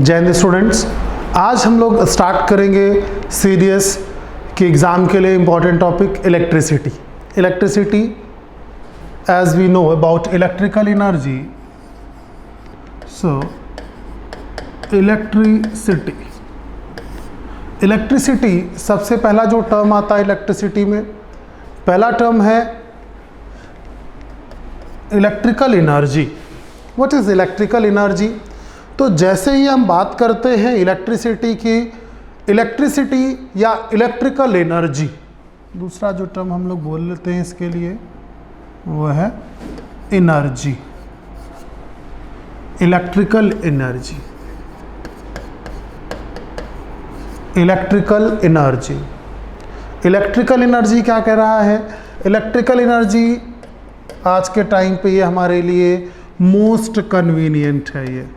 जय हिंद स्टूडेंट्स, आज हम लोग स्टार्ट करेंगे सीडीएस के एग्ज़ाम के लिए important topic electricity. Electricity as we know about electrical energy, so electricity सबसे पहला जो टर्म आता है इलेक्ट्रिसिटी में, पहला टर्म है electrical energy. What is electrical energy? तो जैसे ही हम बात करते हैं इलेक्ट्रिसिटी की, इलेक्ट्रिसिटी या इलेक्ट्रिकल एनर्जी, दूसरा जो टर्म हम लोग बोल लेते हैं इसके लिए वो है energy, electrical energy. Electrical energy, electrical energy क्या कह रहा है? इलेक्ट्रिकल एनर्जी आज के टाइम पे ये हमारे लिए मोस्ट कन्वीनियंट है। ये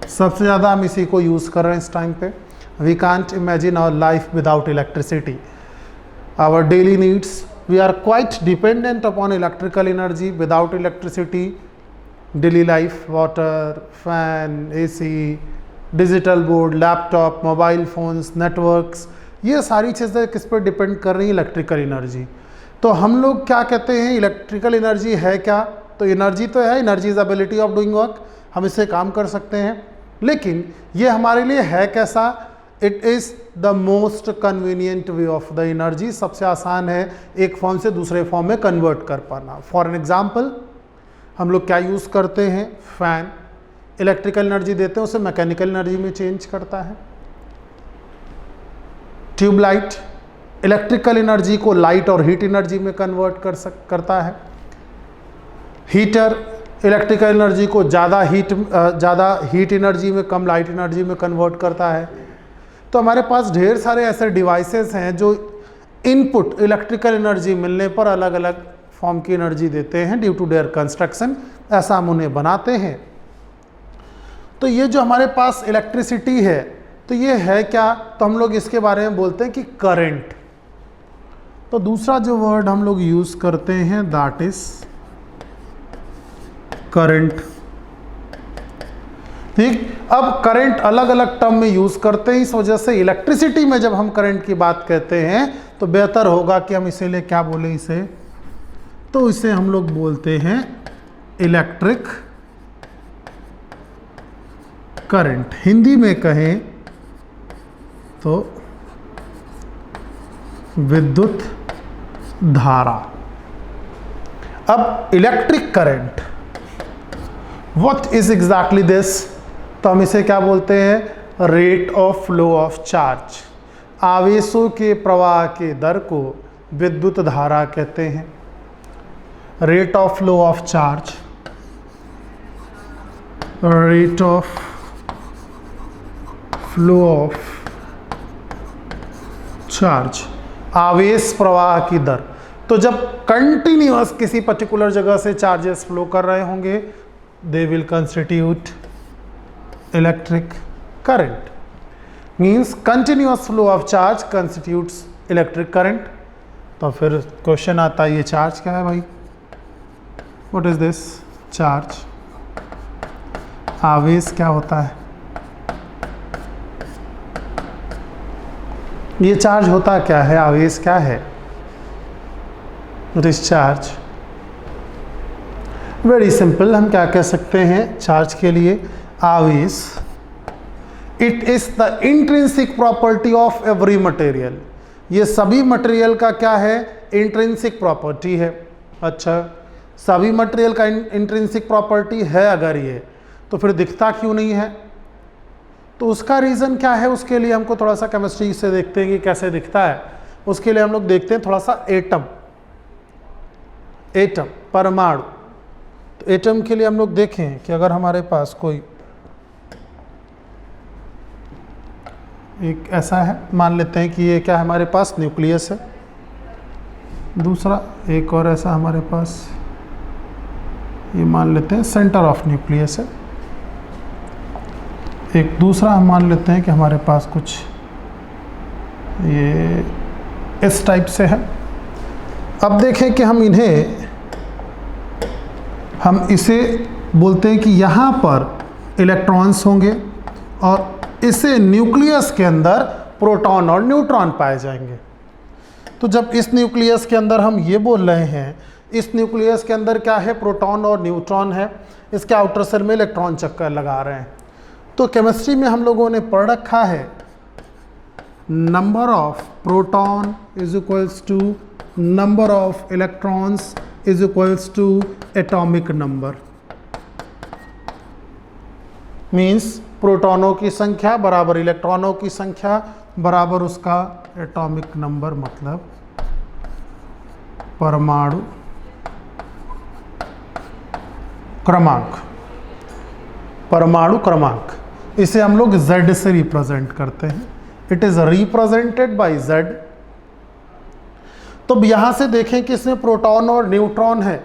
सबसे ज़्यादा हम इसी को यूज़ कर रहे हैं इस टाइम पे। We can't imagine our life without electricity. Our daily needs, we are quite dependent upon electrical energy. Without electricity daily life, water, fan, AC, digital board, laptop, mobile phones, networks, ये सारी चीज़ें किस पर depend कर रही हैं? Electrical energy. तो हम लोग क्या कहते हैं इलेक्ट्रिकल एनर्जी है क्या? तो एनर्जी तो है, energy is ability of doing work, हम इससे काम कर सकते हैं। लेकिन ये हमारे लिए है कैसा? It is the most convenient way of the energy. सबसे आसान है एक फॉर्म से दूसरे फॉर्म में कन्वर्ट कर पाना। फॉर एन एग्जाम्पल, हम लोग क्या यूज़ करते हैं? फैन इलेक्ट्रिकल एनर्जी देते हैं, उसे मैकेनिकल एनर्जी में चेंज करता है। ट्यूबलाइट इलेक्ट्रिकल एनर्जी को लाइट और हीट एनर्जी में कन्वर्ट करता है। हीटर इलेक्ट्रिकल एनर्जी को ज़्यादा हीट एनर्जी में, कम लाइट एनर्जी में कन्वर्ट करता है। तो हमारे पास ढेर सारे ऐसे डिवाइसेस हैं जो इनपुट इलेक्ट्रिकल एनर्जी मिलने पर अलग अलग फॉर्म की एनर्जी देते हैं ड्यू टू देयर कंस्ट्रक्शन। ऐसा हम उन्हें बनाते हैं। तो ये जो हमारे पास इलेक्ट्रिसिटी है, तो ये है क्या? तो हम लोग इसके बारे में बोलते हैं कि करंट। तो दूसरा जो वर्ड हम लोग यूज़ करते हैं दैट इज करंट। ठीक, अब करंट अलग अलग टर्म में यूज़ करते हैं, इस वजह से इलेक्ट्रिसिटी में जब हम करंट की बात कहते हैं तो बेहतर होगा कि हम इसीलिए क्या बोलें इसे? तो इसे हम लोग बोलते हैं इलेक्ट्रिक करंट। हिंदी में कहें तो विद्युत धारा। अब electric current, what is exactly this? तो हम इसे क्या बोलते हैं? Rate of flow of charge. आवेशों के प्रवाह के दर को विद्युत धारा कहते हैं। Rate of flow of charge, rate of flow of charge, आवेश प्रवाह की दर। तो जब कंटिन्यूअस किसी पर्टिकुलर जगह से चार्जेस फ्लो कर रहे होंगे, they will constitute electric current. Means continuous flow of charge constitutes electric current. तो फिर क्वेश्चन आता है, ये चार्ज क्या है भाई? What is this? चार्ज। आवेश क्या होता है? ये चार्ज होता क्या है? आवेश क्या है? What is charge? Very simple, हम क्या कह सकते हैं चार्ज के लिए? आवेश, it is the intrinsic property of every material. ये सभी मटेरियल का क्या है? इंट्रिंसिक प्रॉपर्टी है। अच्छा, सभी मटेरियल का इंट्रिंसिक प्रॉपर्टी है अगर ये, तो फिर दिखता क्यों नहीं है? तो उसका रीज़न क्या है? उसके लिए हमको थोड़ा सा केमिस्ट्री से देखते हैं कि कैसे दिखता है। उसके लिए हम लोग देखते हैं थोड़ा सा एटम, परमाणु। तो एटम के लिए हम लोग देखें कि अगर हमारे पास कोई एक ऐसा है, मान लेते हैं कि ये क्या है हमारे पास? न्यूक्लियस है। दूसरा एक और ऐसा हमारे पास, ये मान लेते हैं सेंटर ऑफ न्यूक्लियस है। एक दूसरा हम मान लेते हैं कि हमारे पास कुछ ये इस टाइप से है। अब देखें कि हम इसे बोलते हैं कि यहाँ पर इलेक्ट्रॉन्स होंगे और इसे न्यूक्लियस के अंदर प्रोटॉन और न्यूट्रॉन पाए जाएंगे। तो जब इस न्यूक्लियस के अंदर हम ये बोल रहे हैं, इस न्यूक्लियस के अंदर क्या है, प्रोटॉन और न्यूट्रॉन है, इसके आउटर सेल में इलेक्ट्रॉन चक्कर लगा रहे हैं। तो केमिस्ट्री में हम लोगों ने पढ़ रखा है number of proton is equals to number of electrons is equals to atomic number. Means प्रोटॉनों की संख्या बराबर इलेक्ट्रॉनों की संख्या बराबर उसका एटॉमिक नंबर, मतलब परमाणु क्रमांक। परमाणु क्रमांक इसे हम लोग Z से रिप्रेजेंट करते हैं। It is represented by Z। तो यहां से देखें कि इसमें प्रोटॉन और न्यूट्रॉन है,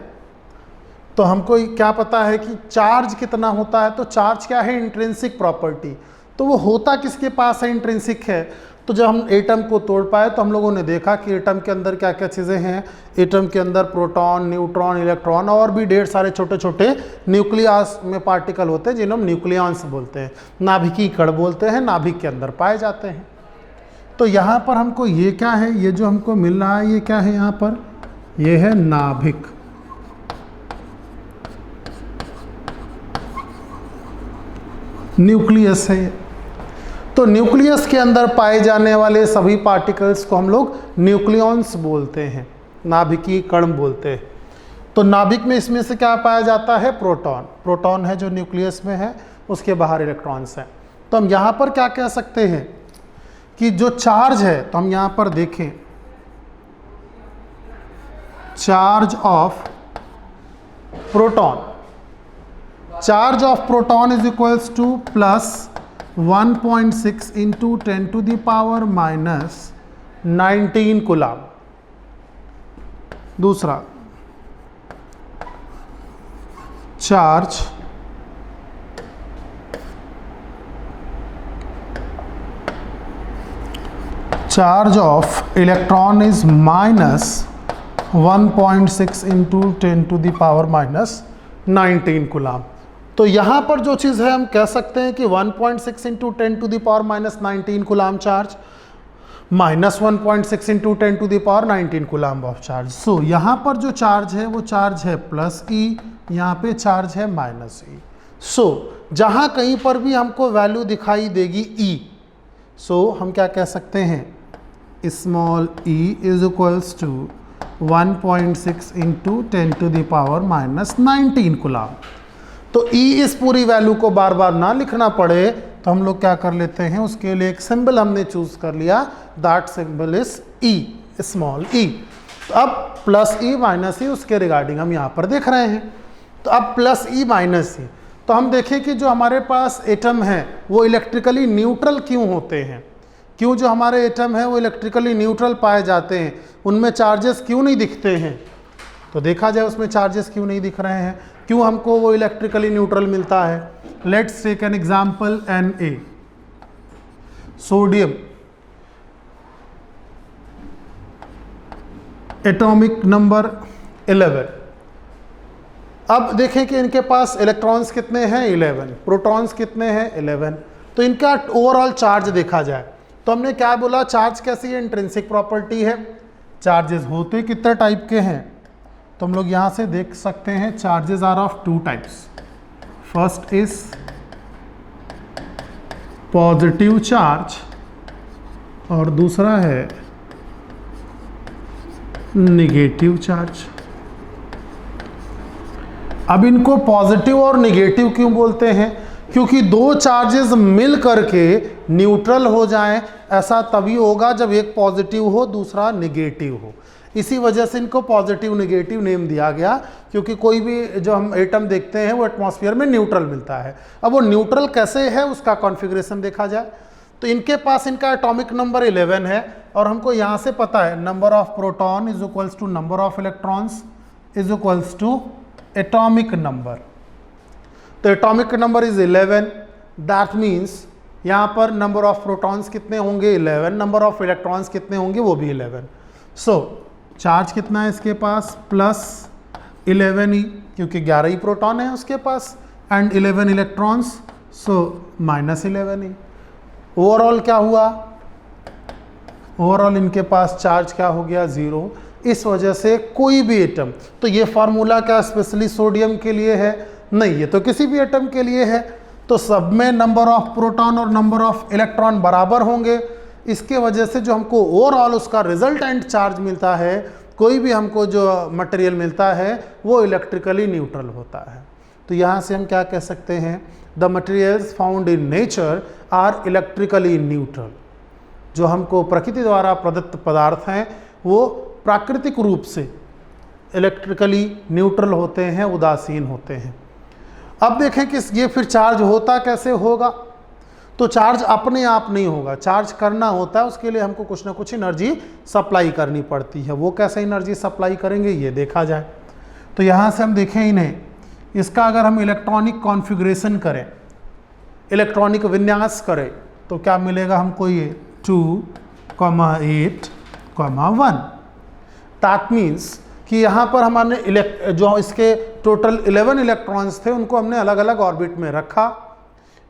तो हमको क्या पता है कि चार्ज कितना होता है। तो चार्ज क्या है, इंट्रिंसिक प्रॉपर्टी। तो वो होता किसके पास है, इंट्रिंसिक है। तो जब हम एटम को तोड़ पाए तो हम लोगों ने देखा कि एटम के अंदर क्या क्या चीज़ें हैं। एटम के अंदर प्रोटॉन, न्यूट्रॉन, इलेक्ट्रॉन और भी ढेर सारे छोटे छोटे न्यूक्लियस में पार्टिकल होते हैं जिन्हें हम न्यूक्लियॉन्स बोलते हैं, नाभिकीय कण बोलते हैं, नाभिक के अंदर पाए जाते हैं। तो यहाँ पर हमको ये क्या है, ये जो हमको मिल रहा है ये क्या है, यहाँ पर ये है नाभिक। न्यूक्लियस है। तो न्यूक्लियस के अंदर पाए जाने वाले सभी पार्टिकल्स को हम लोग न्यूक्लियॉन्स बोलते हैं, नाभिकीय कण बोलते हैं। तो नाभिक में इसमें से क्या पाया जाता है, प्रोटॉन। प्रोटॉन है जो न्यूक्लियस में है, उसके बाहर इलेक्ट्रॉन्स हैं। तो हम यहाँ पर क्या कह सकते हैं कि जो चार्ज है, तो हम यहाँ पर देखें charge of proton, charge of proton is equals to plus 1.6 into 10 to the power minus 19 coulomb. दूसरा charge of electron is minus 1.6 into 10 to the power minus 19 coulomb. तो यहाँ पर जो चीज़ है हम कह सकते हैं कि 1.6 into 10 to the power minus 19 coulomb charge minus 1.6 into 10 to the power 19 coulomb of charge. So यहाँ पर जो चार्ज है वो चार्ज है प्लस ई, यहाँ पे चार्ज है माइनस ई। सो जहाँ कहीं पर भी हमको वैल्यू दिखाई देगी ई, सो हम क्या कह सकते हैं, small e is equals to 1.6 into 10 to the power minus 19 coulomb. तो ई इस पूरी वैल्यू को बार बार ना लिखना पड़े तो हम लोग क्या कर लेते हैं, उसके लिए एक सिंबल हमने चूज कर लिया, that symbol is E, small E. तो अब प्लस ई माइनस ई उसके रिगार्डिंग हम यहाँ पर देख रहे हैं। तो अब प्लस ई माइनस ई, तो हम देखें कि जो हमारे पास एटम है वो इलेक्ट्रिकली न्यूट्रल क्यों होते हैं, क्यों जो हमारे एटम है वो इलेक्ट्रिकली न्यूट्रल पाए जाते हैं, उनमें चार्जेस क्यों नहीं दिखते हैं। तो देखा जाए उसमें चार्जेस क्यों नहीं दिख रहे हैं, क्यों हमको वो इलेक्ट्रिकली न्यूट्रल मिलता है। Let's take an example Na, sodium, atomic number 11। अब देखें कि इनके पास इलेक्ट्रॉन्स कितने हैं, 11, प्रोटॉन्स कितने हैं, 11। तो इनका ओवरऑल चार्ज देखा जाए तो हमने क्या बोला, चार्ज कैसी है, इंट्रिंसिक प्रॉपर्टी है। चार्जेस होते कितने टाइप के हैं, तो हम लोग यहाँ से देख सकते हैं charges are of two types. First is positive charge और दूसरा है निगेटिव चार्ज। अब इनको पॉजिटिव और निगेटिव क्यों बोलते हैं, क्योंकि दो चार्जेस मिल करके न्यूट्रल हो जाएं, ऐसा तभी होगा जब एक पॉजिटिव हो दूसरा निगेटिव हो। इसी वजह से इनको पॉजिटिव निगेटिव नेम दिया गया, क्योंकि कोई भी जो हम एटम देखते हैं वो एटमॉस्फेयर में न्यूट्रल मिलता है। अब वो न्यूट्रल कैसे है उसका कॉन्फ़िगरेशन देखा जाए तो इनके पास इनका एटॉमिक नंबर 11 है और हमको यहाँ से पता है number of proton is equals to number of electrons is equals to atomic number. तो atomic number is 11, that means यहाँ पर नंबर ऑफ प्रोटॉन्स कितने होंगे, 11, नंबर ऑफ इलेक्ट्रॉन्स कितने होंगे, वो भी 11। सो चार्ज कितना है इसके पास, प्लस 11 ही, क्योंकि 11 ही प्रोटॉन है उसके पास, एंड 11 इलेक्ट्रॉन्स। सो -11 ही। ओवरऑल क्या हुआ, ओवरऑल इनके पास चार्ज क्या हो गया, 0। इस वजह से कोई भी एटम, तो ये फार्मूला क्या स्पेशली सोडियम के लिए है, नहीं, ये तो किसी भी एटम के लिए है, तो सब में नंबर ऑफ प्रोटॉन और नंबर ऑफ इलेक्ट्रॉन बराबर होंगे। इसके वजह से जो हमको ओवरऑल उसका रिजल्टेंट चार्ज मिलता है, कोई भी हमको जो मटेरियल मिलता है वो इलेक्ट्रिकली न्यूट्रल होता है। तो यहाँ से हम क्या कह सकते हैं, the materials found in nature are electrically neutral. जो हमको प्रकृति द्वारा प्रदत्त पदार्थ हैं वो प्राकृतिक रूप से इलेक्ट्रिकली न्यूट्रल होते हैं, उदासीन होते हैं। अब देखें कि ये फिर चार्ज होता कैसे होगा, तो चार्ज अपने आप नहीं होगा, चार्ज करना होता है, उसके लिए हमको कुछ ना कुछ एनर्जी सप्लाई करनी पड़ती है। वो कैसे एनर्जी सप्लाई करेंगे ये देखा जाए। तो यहाँ से हम देखें इन्हें, इसका अगर हम इलेक्ट्रॉनिक कॉन्फ़िगरेशन करें, इलेक्ट्रॉनिक विन्यास करें, तो क्या मिलेगा हमको, ये 2, 8, 1। दैट मीन्स कि यहाँ पर हमारे जो इसके टोटल 11 इलेक्ट्रॉन्स थे उनको हमने अलग अलग ऑर्बिट में रखा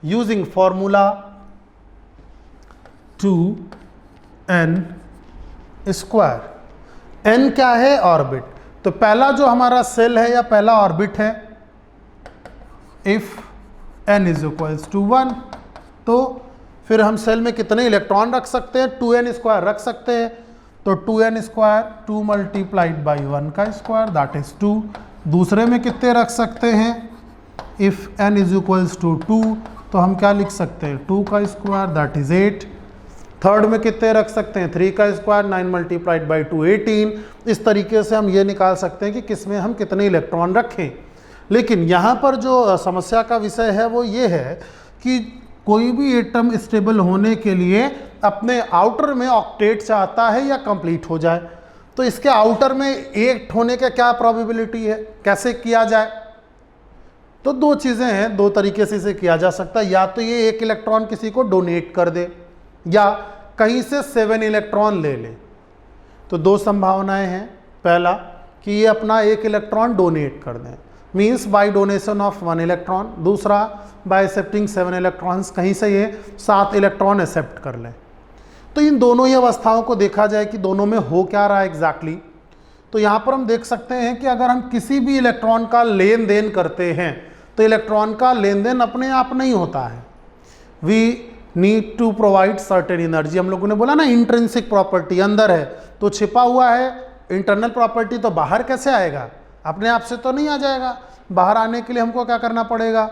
यूजिंग फॉर्मूला 2n²। n क्या है, ऑर्बिट। तो पहला जो हमारा सेल है या पहला ऑर्बिट है, इफ n = 1, तो फिर हम सेल में कितने इलेक्ट्रॉन रख सकते हैं, 2n² रख सकते हैं। तो 2n², 2 × 1 का स्क्वायर, दैट इज 2। दूसरे में कितने रख सकते हैं, इफ n = 2, तो हम क्या लिख सकते हैं, 2 का स्क्वायर, दैट इज 8। थर्ड में कितने रख सकते हैं, 3 का स्क्वायर, 9 × 2 18। इस तरीके से हम ये निकाल सकते हैं कि किस में हम कितने इलेक्ट्रॉन रखें। लेकिन यहाँ पर जो समस्या का विषय है वो ये है कि कोई भी एटम स्टेबल होने के लिए अपने आउटर में ऑक्टेट चाहता है या कंप्लीट हो जाए। तो इसके आउटर में 8 होने का क्या प्रोबेबिलिटी है, कैसे किया जाए, तो दो चीज़ें हैं, दो तरीके से इसे किया जा सकता है। या तो ये 1 इलेक्ट्रॉन किसी को डोनेट कर दे या कहीं से 7 इलेक्ट्रॉन ले ले। तो दो संभावनाएं हैं, पहला कि ये अपना 1 इलेक्ट्रॉन डोनेट कर दें, means by donation of 1 electron. दूसरा बाय एक्सेप्टिंग 7 इलेक्ट्रॉन्स, कहीं से ये 7 इलेक्ट्रॉन एक्सेप्ट कर लें। तो इन दोनों ही अवस्थाओं को देखा जाए कि दोनों में हो क्या रहा है एग्जैक्टली। तो यहाँ पर हम देख सकते हैं कि अगर हम किसी भी इलेक्ट्रॉन का लेन देन करते हैं तो इलेक्ट्रॉन का लेन देन अपने आप नहीं होता है। We need to provide certain energy. हम लोगों ने बोला ना इंट्रिंसिक प्रॉपर्टी अंदर है तो छिपा हुआ है, इंटरनल प्रॉपर्टी तो बाहर कैसे आएगा, अपने आप से तो नहीं आ जाएगा। बाहर आने के लिए हमको क्या करना पड़ेगा,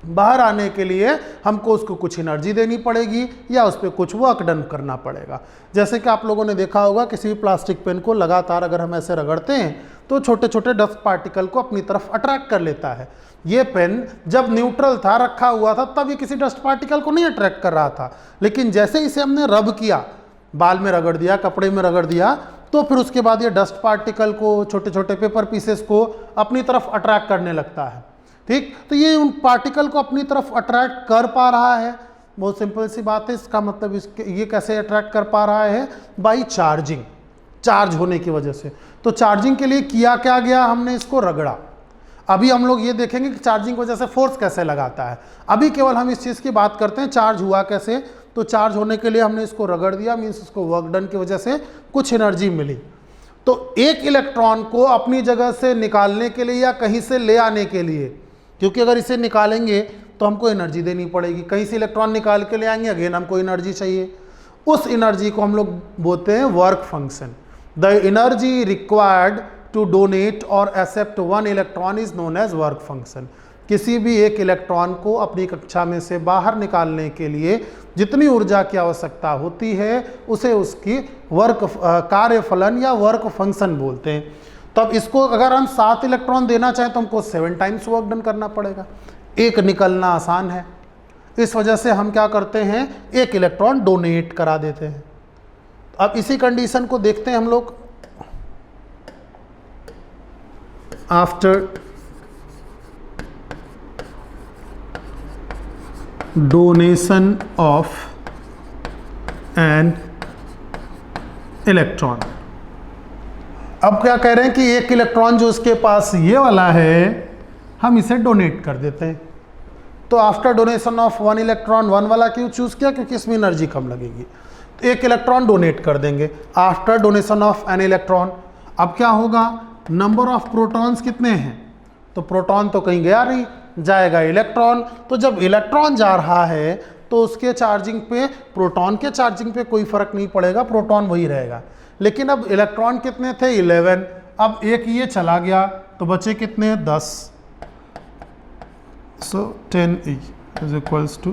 बाहर आने के लिए हमको उसको कुछ एनर्जी देनी पड़ेगी या उस पर कुछ वर्क डन करना पड़ेगा। जैसे कि आप लोगों ने देखा होगा किसी भी प्लास्टिक पेन को लगातार अगर हम ऐसे रगड़ते हैं तो छोटे छोटे डस्ट पार्टिकल को अपनी तरफ अट्रैक्ट कर लेता है। ये पेन जब न्यूट्रल था, रखा हुआ था, तब ये किसी डस्ट पार्टिकल को नहीं अट्रैक्ट कर रहा था, लेकिन जैसे इसे हमने रब किया, बाल में रगड़ दिया, कपड़े में रगड़ दिया, तो फिर उसके बाद ये डस्ट पार्टिकल को, छोटे छोटे पेपर पीसेस को अपनी तरफ अट्रैक्ट करने लगता है। ठीक, तो ये उन पार्टिकल को अपनी तरफ अट्रैक्ट कर पा रहा है। बहुत सिंपल सी बात है, इसका मतलब ये कैसे अट्रैक्ट कर पा रहा है, बाई चार्जिंग, चार्ज होने की वजह से। तो चार्जिंग के लिए किया क्या गया, हमने इसको रगड़ा। अभी हम लोग ये देखेंगे कि चार्जिंग की वजह से फोर्स कैसे लगाता है। अभी केवल हम इस चीज़ की बात करते हैं चार्ज हुआ कैसे। तो चार्ज होने के लिए हमने इसको रगड़ दिया, मीन्स उसको वर्क डन की वजह से कुछ एनर्जी मिली। तो एक इलेक्ट्रॉन को अपनी जगह से निकालने के लिए या कहीं से ले आने के लिए, क्योंकि अगर इसे निकालेंगे तो हमको एनर्जी देनी पड़ेगी, कहीं से इलेक्ट्रॉन निकाल के ले आएंगे, अगेन हमको एनर्जी चाहिए। उस एनर्जी को हम लोग बोलते हैं work function. The energy required to donate और accept 1 electron is known as work function. किसी भी एक इलेक्ट्रॉन को अपनी कक्षा में से बाहर निकालने के लिए जितनी ऊर्जा की आवश्यकता होती है उसे उसकी वर्क कार्यफलन या वर्क फंक्शन बोलते हैं। तब इसको अगर हम 7 इलेक्ट्रॉन देना चाहें तो हमको 7 टाइम्स वर्क डन करना पड़ेगा। एक निकलना आसान है, इस वजह से हम क्या करते हैं, एक इलेक्ट्रॉन डोनेट करा देते हैं। अब इसी कंडीशन को देखते हैं हम लोग। After donation of an electron, अब क्या कह रहे हैं कि एक इलेक्ट्रॉन जो उसके पास ये वाला है हम इसे डोनेट कर देते हैं। तो आफ्टर डोनेशन ऑफ 1 इलेक्ट्रॉन 1 वाला क्यों चूज किया, क्योंकि इसमें एनर्जी कम लगेगी, तो 1 इलेक्ट्रॉन डोनेट कर देंगे after donation of an electron. अब क्या होगा, नंबर ऑफ प्रोटॉन्स कितने हैं, तो प्रोटॉन तो कहीं गया नहीं, जाएगा इलेक्ट्रॉन। तो जब इलेक्ट्रॉन जा रहा है तो उसके चार्जिंग पे, प्रोटॉन के चार्जिंग पे कोई फर्क नहीं पड़ेगा, प्रोटॉन वही रहेगा। लेकिन अब इलेक्ट्रॉन कितने थे, 11, अब एक ये चला गया तो बचे कितने, 10। सो 10E इज इक्वल्स टू,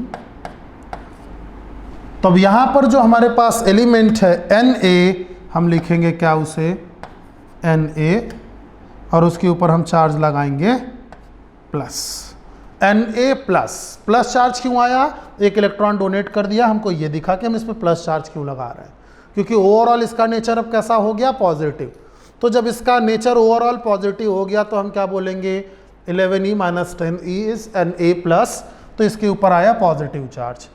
तब यहां पर जो हमारे पास एलिमेंट है Na, हम लिखेंगे क्या उसे, Na, और उसके ऊपर हम चार्ज लगाएंगे प्लस, Na प्लस चार्ज क्यों आया, एक इलेक्ट्रॉन डोनेट कर दिया, हमको ये दिखा कि हम इस पर प्लस चार्ज क्यों लगा रहे हैं, क्योंकि ओवरऑल इसका नेचर अब कैसा हो गया, पॉजिटिव। तो जब इसका नेचर ओवरऑल पॉजिटिव हो गया तो हम क्या बोलेंगे, 11E minus 10E is Na plus, तो इसके ऊपर आया पॉजिटिव चार्ज।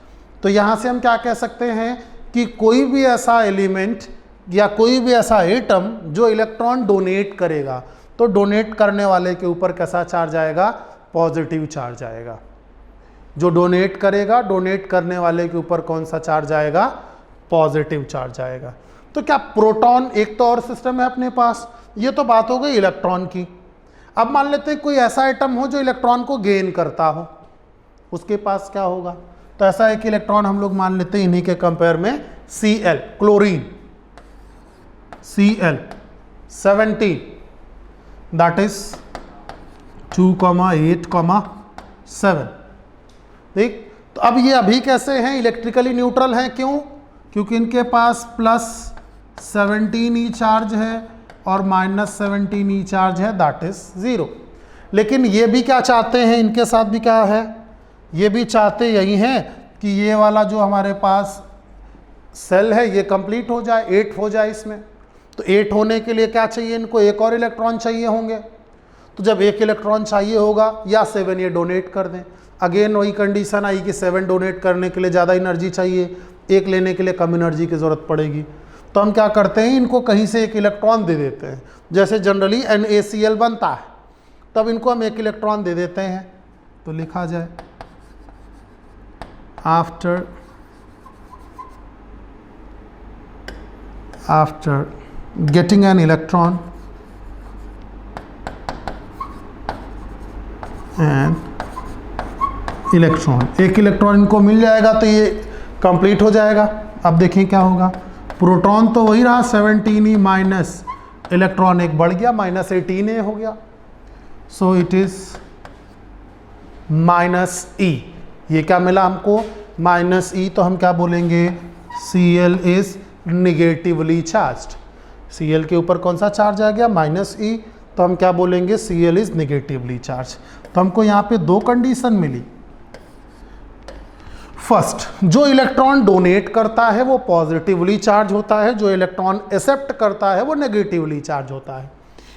तो यहाँ से हम क्या कह सकते हैं कि कोई भी ऐसा एलिमेंट या कोई भी ऐसा एटम जो इलेक्ट्रॉन डोनेट करेगा, तो डोनेट करने वाले के ऊपर कैसा चार्ज आएगा, पॉजिटिव चार्ज आएगा। जो डोनेट करेगा, डोनेट करने वाले के ऊपर कौन सा चार्ज आएगा, पॉजिटिव चार्ज आएगा। तो क्या प्रोटॉन, एक तो और सिस्टम है अपने पास, ये तो बात हो गई इलेक्ट्रॉन की। अब मान लेते हैं कोई ऐसा एटम हो जो इलेक्ट्रॉन को गेन करता हो, उसके पास क्या होगा, तो ऐसा एक इलेक्ट्रॉन हम लोग मान लेते हैं इन्हीं के कंपेयर में Cl, chlorine, Cl 17, that is 2,8,7। ठीक, तो अब ये अभी कैसे हैं, इलेक्ट्रिकली न्यूट्रल हैं, क्यों, क्योंकि इनके पास प्लस 17E चार्ज है और माइनस 17E चार्ज है, दैट इज 0। लेकिन ये भी क्या चाहते हैं, इनके साथ भी क्या है, ये भी चाहते यही हैं कि ये वाला जो हमारे पास सेल है ये कंप्लीट हो जाए, 8 हो जाए इसमें। तो 8 होने के लिए क्या चाहिए, इनको एक और इलेक्ट्रॉन चाहिए होंगे। तो जब एक इलेक्ट्रॉन चाहिए होगा, या 7 ये डोनेट कर दें, अगेन वही कंडीशन आई कि 7 डोनेट करने के लिए ज़्यादा एनर्जी चाहिए, एक लेने के लिए कम एनर्जी की ज़रूरत पड़ेगी। तो हम क्या करते हैं, इनको कहीं से एक इलेक्ट्रॉन दे देते हैं। जैसे जनरली NaCl बनता है, तब इनको हम एक इलेक्ट्रॉन दे देते हैं। तो लिखा जाए after getting an electron and electron, एक इलेक्ट्रॉन इनको मिल जाएगा तो ये कंप्लीट हो जाएगा। अब देखिए क्या होगा, प्रोटॉन तो वही रहा 17E माइनस इलेक्ट्रॉन एक बढ़ गया, माइनस 18A हो गया। So it is minus E, ये क्या मिला हमको, माइनस E। तो हम क्या बोलेंगे, Cl is negatively charged, Cl के ऊपर कौन सा चार्ज आ गया, माइनस E। तो हम क्या बोलेंगे, Cl इज निगेटिवली चार्ज। तो हमको यहाँ पे दो कंडीशन मिली। फर्स्ट, जो इलेक्ट्रॉन डोनेट करता है वो पॉजिटिवली चार्ज होता है, जो इलेक्ट्रॉन एक्सेप्ट करता है वो नेगेटिवली चार्ज होता है।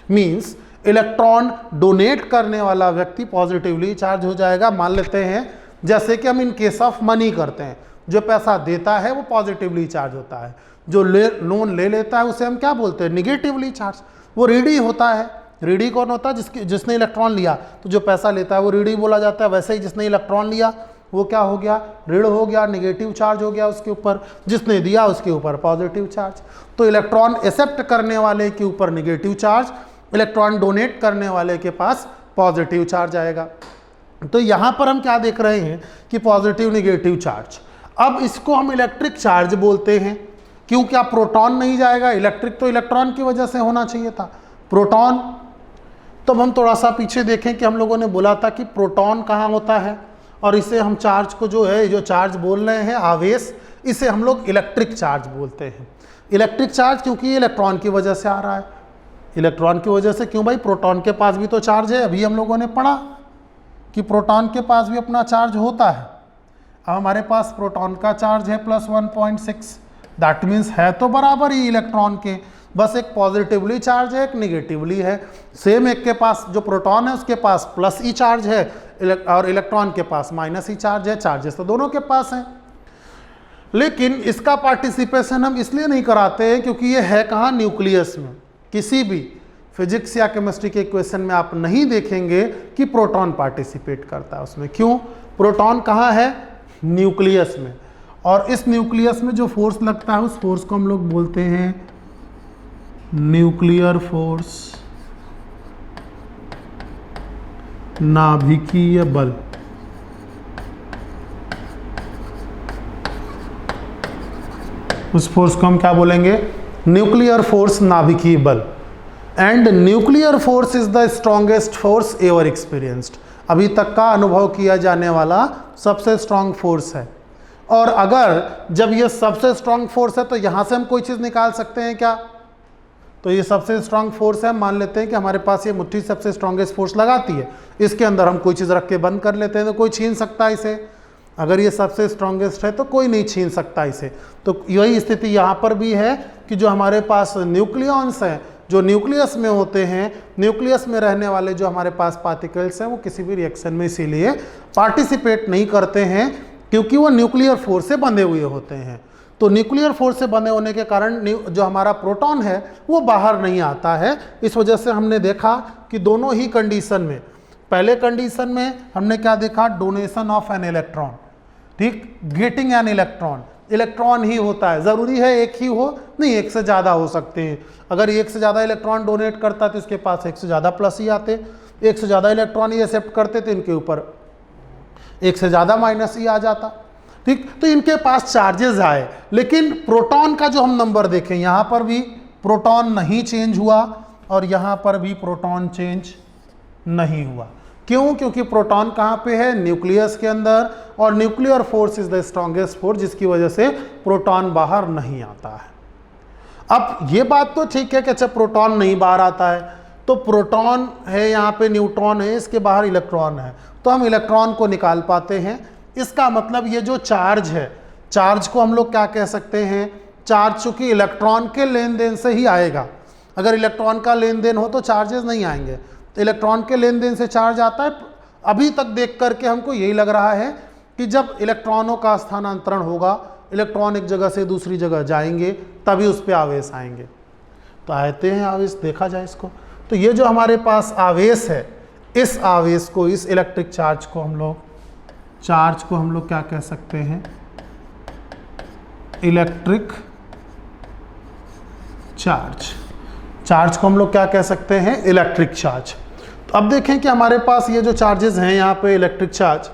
मींस इलेक्ट्रॉन डोनेट करने वाला व्यक्ति पॉजिटिवली चार्ज हो जाएगा। मान लेते हैं जैसे कि हम इन केस ऑफ मनी करते हैं, जो पैसा देता है वो पॉजिटिवली चार्ज होता है, जो लोन ले लेता है उसे हम क्या बोलते हैं, निगेटिवली चार्ज। वो रीडी होता है। रीडी कौन होता है, जिसने इलेक्ट्रॉन लिया, तो जो पैसा लेता है वो रीडी बोला जाता है। वैसे ही जिसने इलेक्ट्रॉन लिया वो क्या हो गया, ऋण हो गया, नेगेटिव चार्ज हो गया उसके ऊपर, जिसने दिया उसके ऊपर पॉजिटिव चार्ज। तो इलेक्ट्रॉन एक्सेप्ट करने वाले के ऊपर नेगेटिव चार्ज, इलेक्ट्रॉन डोनेट करने वाले के पास पॉजिटिव चार्ज आएगा। तो यहाँ पर हम क्या देख रहे हैं कि पॉजिटिव नेगेटिव चार्ज। अब इसको हम इलेक्ट्रिक चार्ज बोलते हैं। क्यों, क्या प्रोटॉन नहीं जाएगा, इलेक्ट्रिक तो इलेक्ट्रॉन की वजह से होना चाहिए था, प्रोटॉन। तब हम थोड़ा सा पीछे देखें कि हम लोगों ने बोला था कि प्रोटॉन कहाँ होता है, और इसे हम चार्ज को जो है, जो चार्ज बोल रहे हैं आवेश, इसे हम लोग इलेक्ट्रिक चार्ज बोलते हैं। इलेक्ट्रिक चार्ज क्योंकि ये इलेक्ट्रॉन की वजह से आ रहा है। इलेक्ट्रॉन की वजह से क्यों भाई, प्रोटॉन के पास भी तो चार्ज है। अभी हम लोगों ने पढ़ा कि प्रोटॉन के पास भी अपना चार्ज होता है। अब हमारे पास प्रोटॉन का चार्ज है प्लस 1.6, दैट मीन्स है तो बराबर ही इलेक्ट्रॉन के, बस एक पॉजिटिवली चार्ज है, एक निगेटिवली है। सेम एक के पास जो प्रोटॉन है उसके पास प्लस ई चार्ज है और इलेक्ट्रॉन के पास माइनस ई चार्ज है। चार्जेस तो दोनों के पास हैं, लेकिन इसका पार्टिसिपेशन हम इसलिए नहीं कराते हैं क्योंकि ये है कहाँ, न्यूक्लियस में। किसी भी फिजिक्स या केमिस्ट्री के इक्वेशन में आप नहीं देखेंगे कि प्रोटॉन पार्टिसिपेट करता है उसमें। क्यों, प्रोटॉन कहाँ है? न्यूक्लियस में। और इस न्यूक्लियस में जो फोर्स लगता है उस फोर्स को हम लोग बोलते हैं न्यूक्लियर फोर्स, नाभिकीय बल। उस फोर्स को हम क्या बोलेंगे? न्यूक्लियर फोर्स, नाभिकीय बल। And nuclear force is the strongest force ever experienced. अभी तक का अनुभव किया जाने वाला सबसे स्ट्रॉन्ग फोर्स है। और अगर जब ये सबसे स्ट्रॉन्ग फोर्स है तो यहां से हम कोई चीज निकाल सकते हैं क्या? तो ये सबसे स्ट्रॉन्ग फोर्स है, मान लेते हैं कि हमारे पास ये मुट्ठी सबसे स्ट्रॉन्गेस्ट फोर्स लगाती है, इसके अंदर हम कोई चीज़ रख के बंद कर लेते हैं तो कोई छीन सकता है इसे। अगर ये सबसे स्ट्रॉन्गेस्ट है तो कोई नहीं छीन सकता इसे। तो यही स्थिति यहाँ पर भी है कि जो हमारे पास न्यूक्लियॉन्स हैं, जो न्यूक्लियस में होते हैं, न्यूक्लियस में रहने वाले जो हमारे पास पार्टिकल्स हैं, वो किसी भी रिएक्शन में इसीलिए पार्टिसिपेट नहीं करते हैं क्योंकि वो न्यूक्लियर फोर्स से बंधे हुए होते हैं। तो न्यूक्लियर फोर्स से बंधे होने के कारण जो हमारा प्रोटॉन है वो बाहर नहीं आता है। इस वजह से हमने देखा कि दोनों ही कंडीशन में, पहले कंडीशन में हमने क्या देखा? डोनेशन ऑफ एन इलेक्ट्रॉन, ठीक, गेटिंग एन इलेक्ट्रॉन। इलेक्ट्रॉन ही होता है, ज़रूरी है एक ही हो, नहीं एक से ज़्यादा हो सकते हैं। अगर एक से ज़्यादा इलेक्ट्रॉन डोनेट करता तो इसके पास एक से ज़्यादा प्लस ही आते, एक से ज़्यादा इलेक्ट्रॉन ही एक्सेप्ट करते तो इनके ऊपर एक से ज़्यादा माइनस ही आ जाता, ठीक। तो इनके पास चार्जेस आए, लेकिन प्रोटॉन का जो हम नंबर देखें, यहाँ पर भी प्रोटॉन नहीं चेंज हुआ और यहाँ पर भी प्रोटॉन चेंज नहीं हुआ। क्यों? क्योंकि प्रोटॉन कहाँ पे है? न्यूक्लियस के अंदर, और nuclear force is the strongest force, जिसकी वजह से प्रोटॉन बाहर नहीं आता है। अब ये बात तो ठीक है कि अच्छा प्रोटॉन नहीं बाहर आता है, तो प्रोटॉन है, यहाँ पे न्यूट्रॉन है, इसके बाहर इलेक्ट्रॉन है, तो हम इलेक्ट्रॉन को निकाल पाते हैं। इसका मतलब ये जो चार्ज है, चार्ज को हम लोग क्या कह सकते हैं? चार्ज चूंकि इलेक्ट्रॉन के लेन देन से ही आएगा, अगर इलेक्ट्रॉन का लेन देन हो तो चार्जेस नहीं आएंगे, तो इलेक्ट्रॉन के लेन देन से चार्ज आता है। अभी तक देख करके हमको यही लग रहा है कि जब इलेक्ट्रॉनों का स्थानांतरण होगा, इलेक्ट्रॉन एक जगह से दूसरी जगह जाएंगे, तभी उस पर आवेश आएंगे। तो आते हैं आवेश, देखा जाए इसको। तो ये जो हमारे पास आवेश है, इस आवेश को, इस इलेक्ट्रिक चार्ज को हम लोग क्या कह सकते हैं? Electric charge. चार्ज को हम लोग क्या कह सकते हैं? Electric charge. तो अब देखें कि हमारे पास ये जो चार्जेस हैं यहाँ पे इलेक्ट्रिक चार्ज,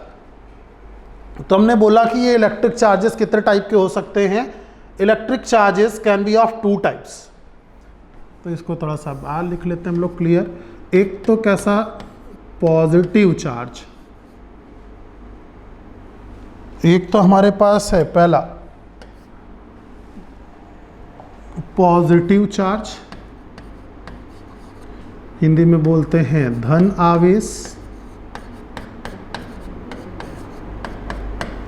तो हमने बोला कि ये इलेक्ट्रिक चार्जेस कितने टाइप के हो सकते हैं? Electric charges can be of 2 types. तो इसको थोड़ा सा बाहर लिख लेते हैं हम लोग क्लियर। एक तो कैसा? Positive charge. एक तो हमारे पास है पहला पॉजिटिव चार्ज, हिंदी में बोलते हैं धन आवेश,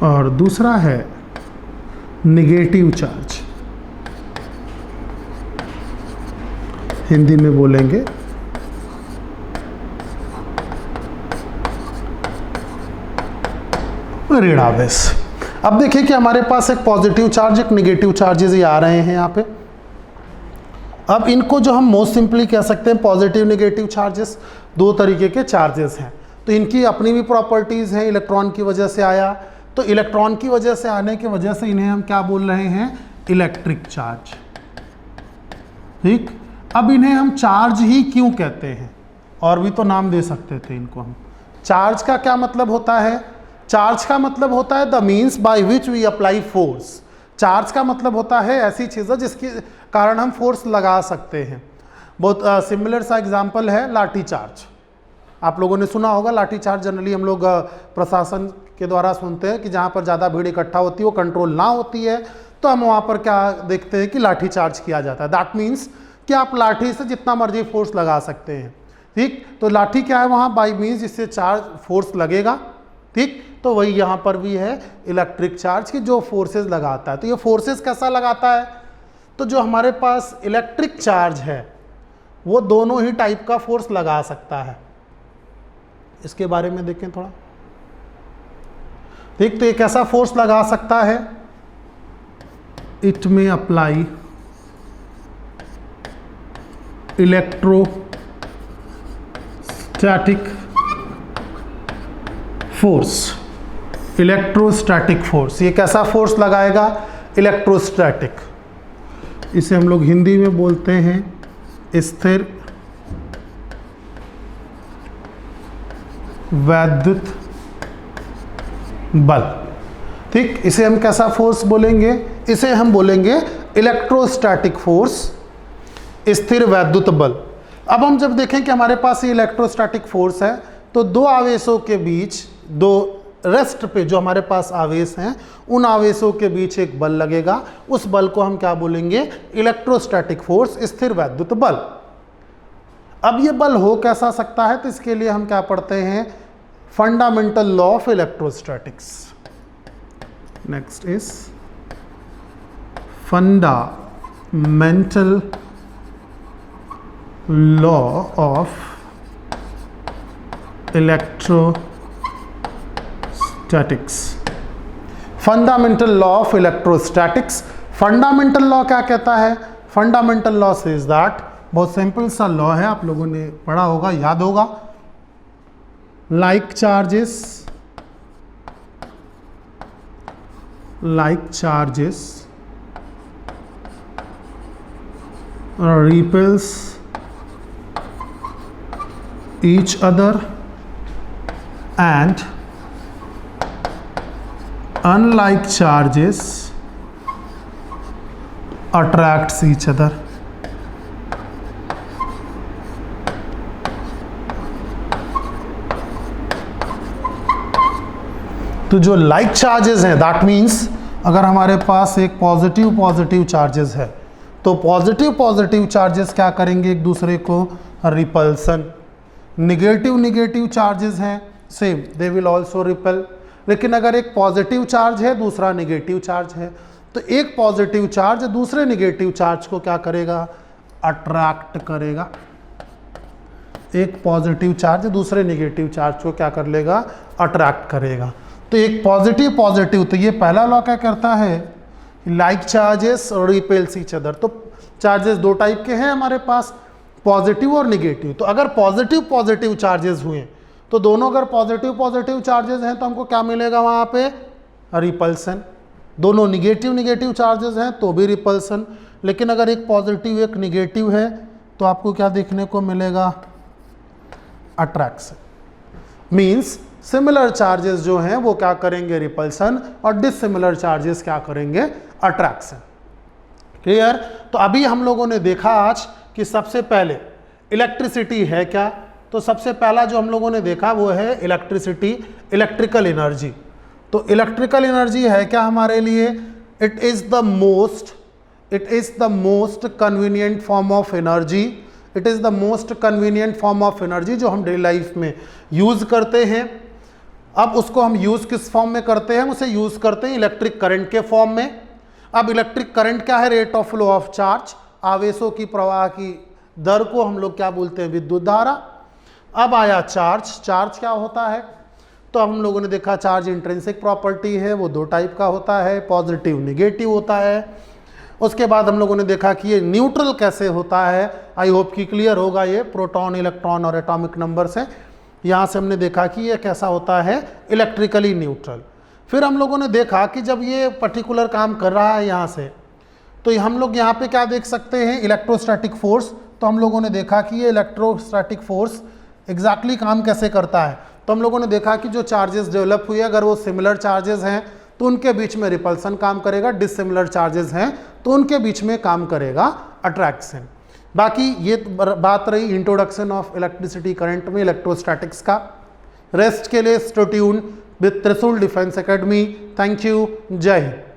और दूसरा है नेगेटिव चार्ज, हिंदी में बोलेंगे ऋण आवेश। अब देखिए कि हमारे पास एक पॉजिटिव चार्ज, एक नेगेटिव चार्जेस ये आ रहे हैं यहाँ पे। अब इनको जो हम मोस्ट सिंपली कह सकते हैं पॉजिटिव नेगेटिव चार्जेस, 2 तरीके के चार्जेस हैं। तो इनकी अपनी भी प्रॉपर्टीज़ हैं, इलेक्ट्रॉन की वजह से आया, तो इलेक्ट्रॉन की वजह से आने की वजह से इन्हें हम क्या बोल रहे हैं? इलेक्ट्रिक चार्ज, ठीक। अब इन्हें हम चार्ज ही क्यों कहते हैं? और भी तो नाम दे सकते थे इनको हम। चार्ज का क्या मतलब होता है? चार्ज का मतलब होता है the means by which we apply force. Charge का मतलब होता है ऐसी चीज़ जिसके कारण हम फोर्स लगा सकते हैं। बहुत सिमिलर सा एग्जांपल है लाठी चार्ज। आप लोगों ने सुना होगा लाठी चार्ज, जनरली हम लोग प्रशासन के द्वारा सुनते हैं कि जहाँ पर ज़्यादा भीड़ इकट्ठा होती है, वो कंट्रोल ना होती है, तो हम वहाँ पर क्या देखते हैं कि लाठी चार्ज किया जाता है। दैट मीन्स कि आप लाठी से जितना मर्जी फोर्स लगा सकते हैं, ठीक। तो लाठी क्या है वहाँ? बाई मीन्स जिससे चार्ज फोर्स लगेगा, ठीक। तो वही यहाँ पर भी है इलेक्ट्रिक चार्ज की जो फोर्सेस लगाता है। तो ये फोर्सेस कैसा लगाता है? तो जो हमारे पास इलेक्ट्रिक चार्ज है वो दोनों ही टाइप का फोर्स लगा सकता है। इसके बारे में देखें थोड़ा, ठीक। तो ये कैसा फोर्स लगा सकता है? इट में apply electrostatic force, electrostatic force, ये कैसा फोर्स लगाएगा? इलेक्ट्रोस्टैटिक। इसे हम लोग हिंदी में बोलते हैं स्थिर वैद्युत बल। ठीक, इसे हम कैसा फोर्स बोलेंगे? इसे हम बोलेंगे इलेक्ट्रोस्टैटिक फोर्स, स्थिर वैद्युत बल। अब हम जब देखें कि हमारे पास ये इलेक्ट्रोस्टैटिक फोर्स है, तो दो आवेशों के बीच, दो रेस्ट पे जो हमारे पास आवेश हैं, उन आवेशों के बीच एक बल लगेगा। उस बल को हम क्या बोलेंगे? इलेक्ट्रोस्टैटिक फोर्स, स्थिर वैद्युत बल। अब ये बल हो कैसा सकता है? तो इसके लिए हम क्या पढ़ते हैं? Fundamental law of electrostatics. Next is fundamental law of electrostatics. Fundamental law of electrostatics. Fundamental law क्या कहता है? फंडामेंटल लॉ सेज दैट, बहुत सिंपल सा लॉ है, आप लोगों ने पढ़ा होगा, याद होगा। Like charges repels each other and unlike charges attracts each other। तो जो लाइक चार्जेस हैं, दैट मीन्स अगर हमारे पास एक पॉजिटिव चार्जेस है, तो पॉजिटिव चार्जेस क्या करेंगे? एक दूसरे को रिपल्सन। निगेटिव चार्जेस हैं, same, they will also repel. लेकिन अगर एक पॉजिटिव चार्ज है, दूसरा निगेटिव चार्ज है, तो एक पॉजिटिव चार्ज दूसरे निगेटिव चार्ज को क्या करेगा? अट्रैक्ट करेगा। एक पॉजिटिव चार्ज दूसरे निगेटिव चार्ज को क्या कर लेगा? अट्रैक्ट करेगा। तो एक पॉजिटिव, तो ये पहला लॉ क्या करता है? Like charges repels each other. तो चार्जेस दो टाइप के हैं हमारे पास, पॉजिटिव और निगेटिव। तो अगर पॉजिटिव चार्जेस हुए, तो दोनों अगर पॉजिटिव चार्जेस हैं, तो हमको क्या मिलेगा वहाँ पे? रिपल्सन। दोनों निगेटिव चार्जेस हैं तो भी रिपल्सन। लेकिन अगर एक पॉजिटिव एक निगेटिव है, तो आपको क्या देखने को मिलेगा? अट्रैक्शन। मीन्स सिमिलर चार्जेस जो हैं वो क्या करेंगे? रिपल्सन, और डिसिमिलर चार्जेस क्या करेंगे? अट्रैक्शन। क्लियर? तो अभी हम लोगों ने देखा आज कि सबसे पहले इलेक्ट्रिसिटी है क्या? तो सबसे पहला जो हम लोगों ने देखा वो है इलेक्ट्रिसिटी, इलेक्ट्रिकल एनर्जी। तो इलेक्ट्रिकल एनर्जी है क्या हमारे लिए? It is the most convenient form of energy. It is the most convenient form of energy जो हम डेली लाइफ में यूज करते हैं। अब उसको हम यूज किस फॉर्म में करते हैं? उसे यूज करते हैं इलेक्ट्रिक करंट के फॉर्म में। अब इलेक्ट्रिक करंट क्या है? Rate of flow of charge, आवेशों की प्रवाह की दर को हम लोग क्या बोलते हैं? विद्युत धारा। अब आया चार्ज। चार्ज क्या होता है? तो हम लोगों ने देखा चार्ज इंट्रिंसिक प्रॉपर्टी है, वो दो टाइप का होता है, पॉजिटिव निगेटिव होता है। उसके बाद हम लोगों ने देखा कि ये न्यूट्रल कैसे होता है। आई होप कि क्लियर होगा ये प्रोटॉन, इलेक्ट्रॉन और एटॉमिक नंबर से। यहाँ से हमने देखा कि ये कैसा होता है? Electrically neutral. फिर हम लोगों ने देखा कि जब ये पर्टिकुलर काम कर रहा है यहाँ से, तो हम लोग यहाँ पे क्या देख सकते हैं? Electrostatic force. तो हम लोगों ने देखा कि ये इलेक्ट्रोस्टैटिक फोर्स एग्जैक्टली काम कैसे करता है। तो हम लोगों ने देखा कि जो चार्जेस डेवलप हुए, अगर वो सिमिलर चार्जेस हैं तो उनके बीच में रिपल्सन काम करेगा, डिसिमिलर चार्जेस हैं तो उनके बीच में काम करेगा अट्रैक्शन। बाकी ये बात रही इंट्रोडक्शन ऑफ इलेक्ट्रिसिटी करंट में इलेक्ट्रोस्टैटिक्स का। रेस्ट के लिए स्टे ट्यून्ड विद त्रिशूल डिफेंस एकेडमी। Thank you. जय हिंद।